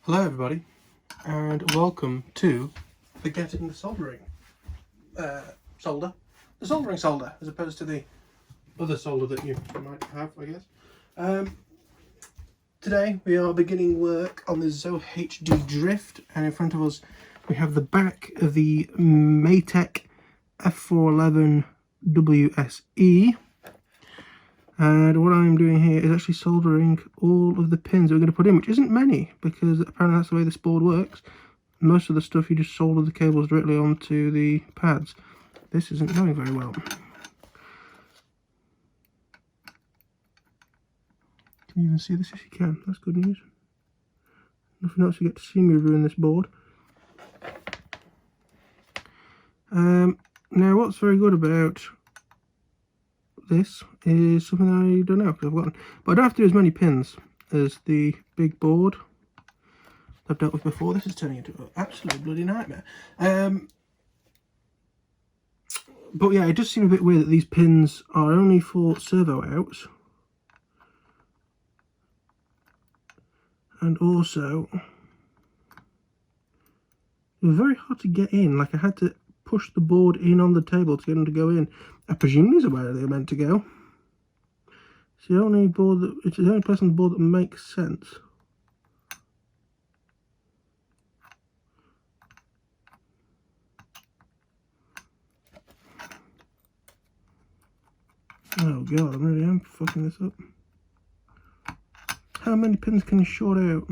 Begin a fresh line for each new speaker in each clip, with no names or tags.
Hello everybody, and welcome to the Getting the Soldering solder. The soldering solder, as opposed to the other solder that you might have, I guess. Today we are beginning work on the ZOHD Drift, and in front of us we have the back of the Maytech F411 WSE. And what I'm doing here is actually soldering all of the pins that we're going to put in, which isn't many, because apparently that's the way this board works. Most of the stuff you just solder the cables directly onto the pads. This isn't going very well. Can you even see this? If you can, that's good news. Nothing else you get to see me ruin this board. Now what's very good about this is something I don't know because I've forgotten, but I don't have to do as many pins as the big board I've dealt with before. This is turning into an absolute bloody nightmare. But yeah, it does seem a bit weird that these pins are only for servo outs, and also they were very hard to get in. Like, I had to push the board in on the table to get them to go in. I presume these are where they're meant to go. It's the only board that, it's the only place on the board that makes sense. Oh god, I really am fucking this up. How many pins can you short out?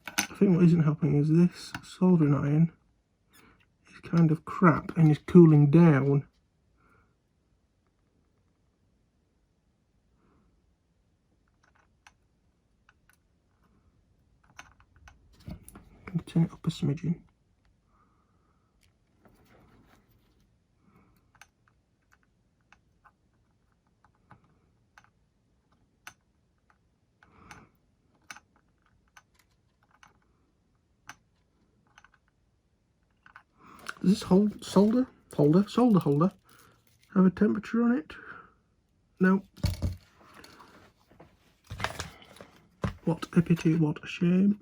I think what isn't helping is this soldering iron is kind of crap and is cooling down. I'm going to turn it up a smidgen. Does this solder holder have a temperature on it? No. What a pity, what a shame.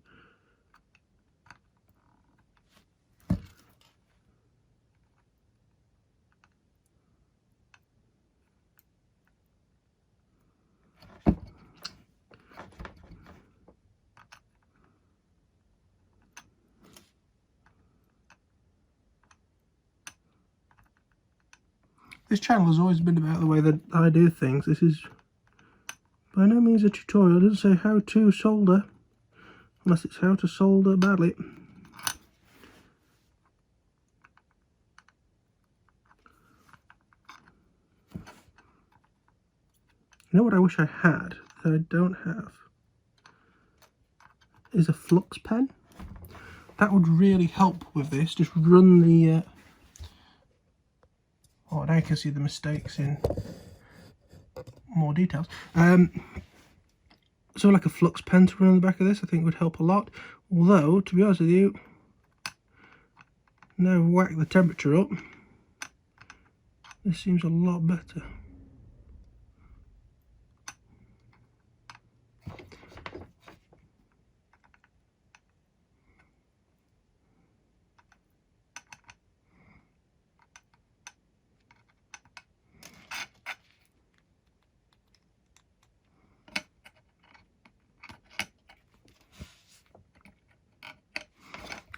This channel has always been about the way that I do things. This is by no means a tutorial. It doesn't say how to solder, unless it's how to solder badly. You know what I wish I had, that I don't have, is a flux pen. That would really help with this. Just run the... oh, now you can see the mistakes in more details. So like a flux pen to run on the back of this, I think would help a lot. Although, to be honest with you, now I've whacked the temperature up, this seems a lot better.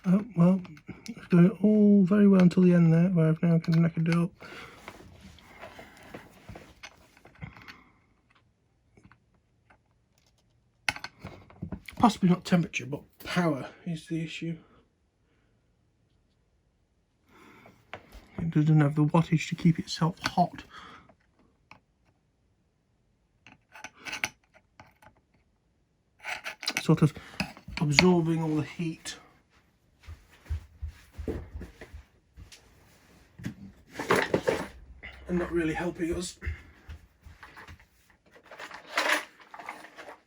Oh, well, it's going all very well until the end there, where I've now knackered it up. Possibly not temperature, but power is the issue. It doesn't have the wattage to keep itself hot. Sort of absorbing all the heat. And not really helping us.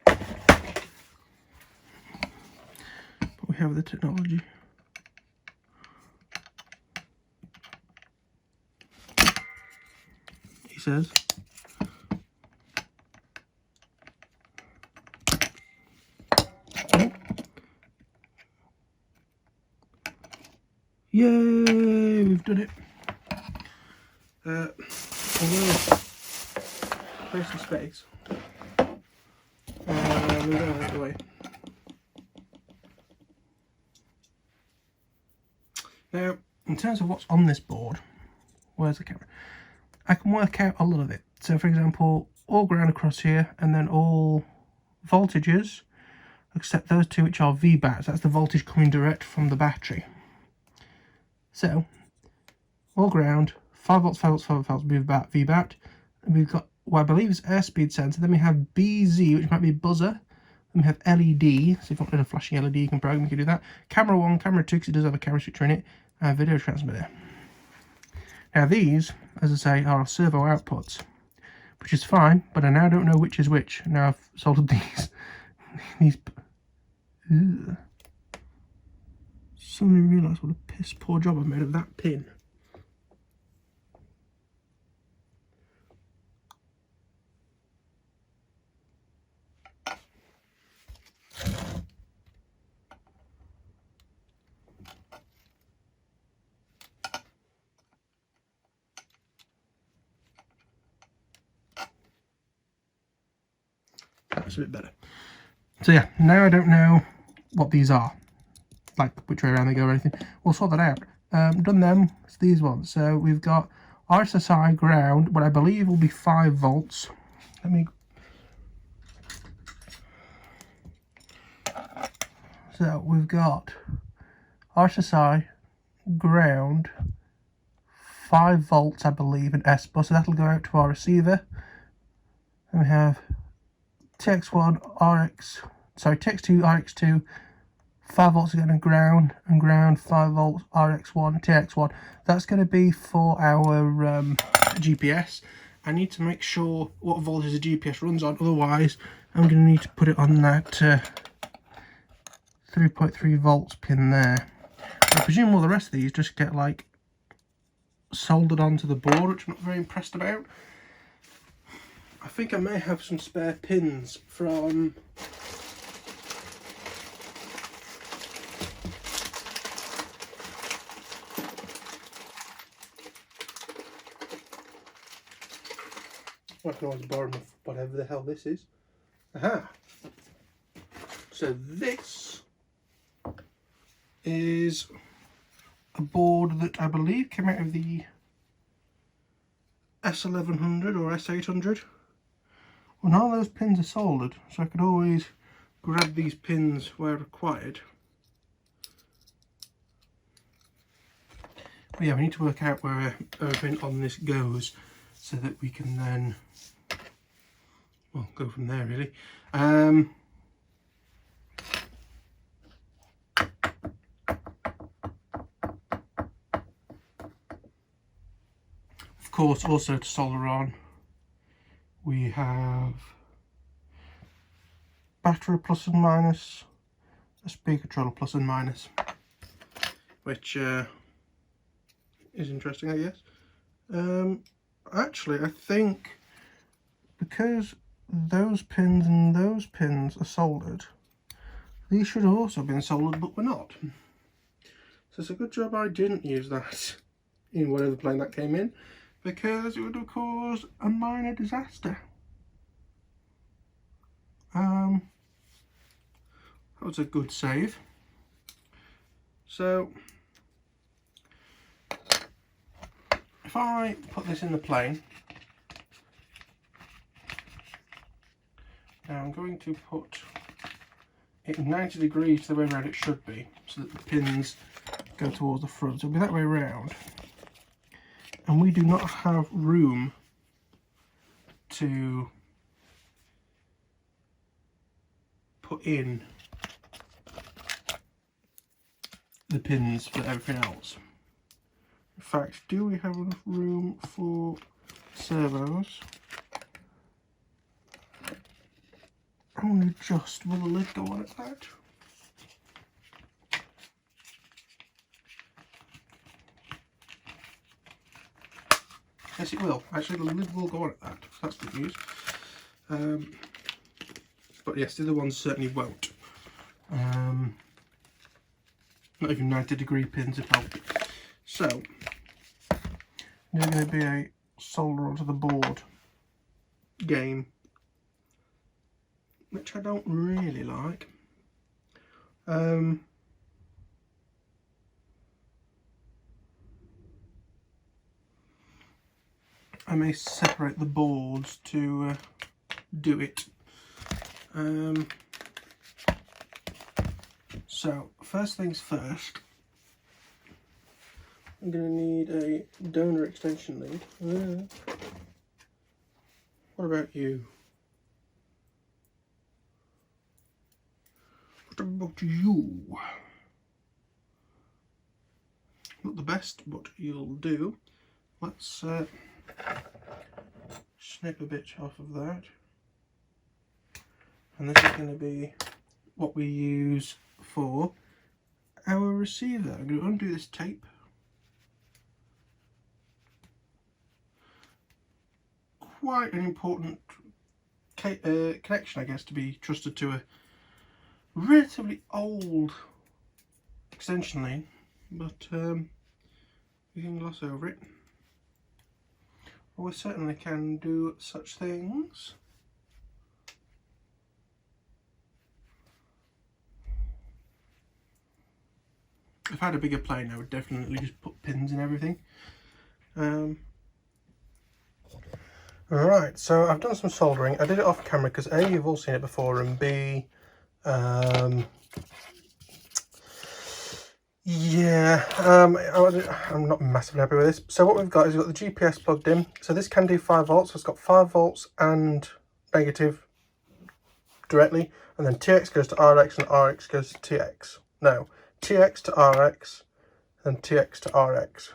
But we have the technology. He says. Yay, we've done it. I'm going to place some space. Move it out of the way. Now, in terms of what's on this board, where's the camera? I can work out a lot of it. So, for example, all ground across here, and then all voltages, except those two which are VBATs. That's the voltage coming direct from the battery. So, all ground, 5 volts, 5 volts, 5 volts, VBAT. And we've got what I believe is airspeed sensor. Then we have BZ, which might be buzzer. Then we have LED, so if you want a flashing LED, you can program, you can do that. Camera 1, camera 2, because it does have a camera switcher in it, and video transmitter. Now these, as I say, are servo outputs, which is fine, but I now don't know which is which. Now I've soldered these. Ugh. Suddenly realised what a piss poor job I've made of that pin. That's a bit better. So yeah, now I don't know what these are, like which way around they go or anything. We'll sort that out. Done them, it's these ones. So we've got RSSI ground, what I believe will be 5 volts. Let me... So we've got RSSI ground, 5 volts I believe, and S bus, so that'll go out to our receiver. Then we have TX1 TX2 RX2, 5 volts again, and ground 5 volts RX1 TX1. That's going to be for our GPS. I need to make sure what voltage the GPS runs on, otherwise I'm going to need to put it on that 3.3 volts pin there. I presume all the rest of these just get like soldered onto the board, which I'm not very impressed about. I think I may have some spare pins from I can always borrow them, whatever the hell this is. Aha! So this is a board that I believe came out of the S1100 or S800. Well, none of those pins are soldered, so I could always grab these pins where required. But yeah, we need to work out where everything on this goes so that we can then, well, go from there really. Of course, also to solder on, we have battery plus and minus, a speed controller plus and minus, which is interesting, I guess. Actually, I think because those pins and those pins are soldered, these should have also been soldered, but we're not. So it's a good job I didn't use that in whatever plane that came in, because it would have caused a minor disaster. That was a good save. So if I put this in the plane, now I'm going to put it 90 degrees to the way around it should be, so that the pins go towards the front. So it'll be that way around. And we do not have room to put in the pins for everything else. In fact, do we have enough room for servos? Only just. Will the lid go on at that? Yes, it will. Actually, the lid will go on at that. That's good news. But yes, the other ones certainly won't. Not even 90 degree pins have helped. So there's going to be a solder onto the board game, which I don't really like. I may separate the boards to do it. So first things first, I'm going to need a donor extension lead. What about you? What about you? Not the best, but you'll do. Let's snip a bit off of that. And this is going to be what we use for our receiver. I'm going to undo this tape. Quite an important connection, I guess, to be trusted to a relatively old extension lead, but we can gloss over it. Well, we certainly can do such things. If I had a bigger plane, I would definitely just put pins in everything. Right, so I've done some soldering. I did it off camera because A, you've all seen it before, and B, yeah, I'm not massively happy with this. So what we've got is we've got the GPS plugged in. So this can do 5 volts, so it's got 5 volts and negative directly, and then TX goes to RX and RX goes to TX. No, TX to RX and TX to RX.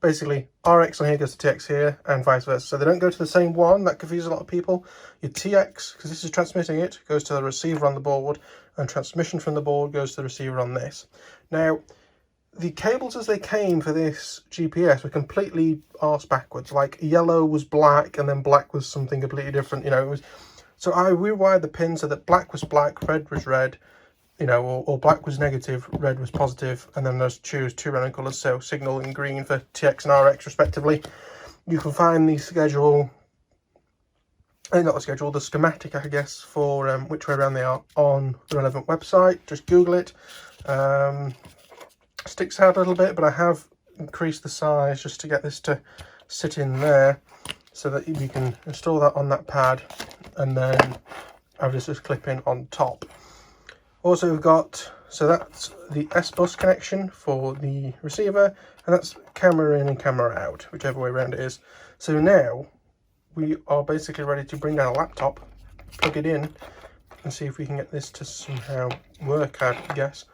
Basically, RX on here goes to TX here, and vice versa. So they don't go to the same one. That confuses a lot of people. Your TX, because this is transmitting it, goes to the receiver on the board, and transmission from the board goes to the receiver on this. Now, the cables as they came for this GPS were completely arse backwards. Like, yellow was black, and then black was something completely different. You know, it was. So I rewired the pins so that black was black, red was red. You know, or black was negative, red was positive, and then there's choose 2 random colours, so signal and green for TX and RX respectively. You can find the schedule, not the schedule, the schematic, I guess, for which way around they are on the relevant website. Just Google it. Sticks out a little bit, but I have increased the size just to get this to sit in there, so that you can install that on that pad, and then I'll just clip in on top. Also, we've got, so that's the S-bus connection for the receiver, and that's camera in and camera out, whichever way around it is. So now we are basically ready to bring down a laptop, plug it in, and see if we can get this to somehow work, I guess.